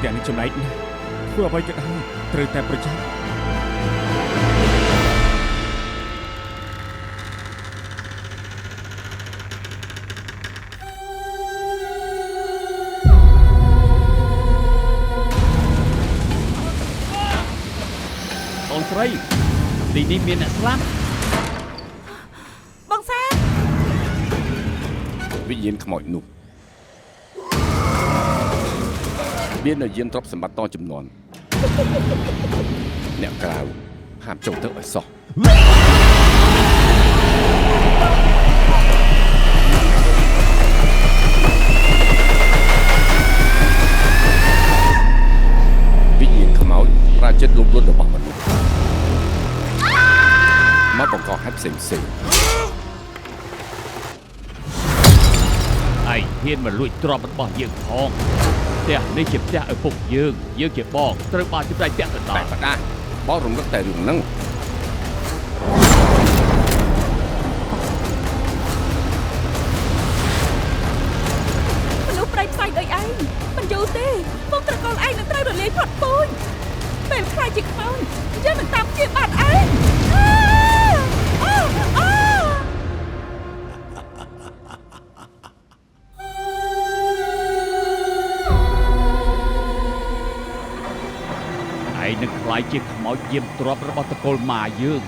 ទាំងនេះចំណែកណាស់ធ្វើអ្វីក៏ដោយត្រូវតែប្រយ័ត្នអូនស្រីទីនេះមានអ្នកស្លាប់បងសាវិញ្ញាណខ្មោចនោះមាននៅយានទ្រព្យសម្បត្តិតចំនួនអ្នកក្រៅហាមចូលទៅឲ្យសោះវិញ្ញាណខ្មោចប្រាជិតលុបលុនរបស់មនុស្សមកបង្កហេតុផ្សេងៗឯងហ៊ានមកលួចទ្រព្យរបស់យើងផងផ្ទះនេះជាផ្ទះឪពុកយើងជាបងត្រូវបានជាប្រៃផ្ទះទៅដល់តែបដាបងរំលឹកតែរឿងហ្នឹងមនុស្សប្រៃផ្សៃដូចឯងមិនយូរទេបងត្រកូលឯងនឹងត្រូវរលាយផុតពូជពេលខ្លាយជាខ្មោចយើងនឹងតាមជាបាត់ឯងឯងនឹងខ្លាយជាខ្មោចយាមទ្រព្យរបស់តកូលម៉ាយើង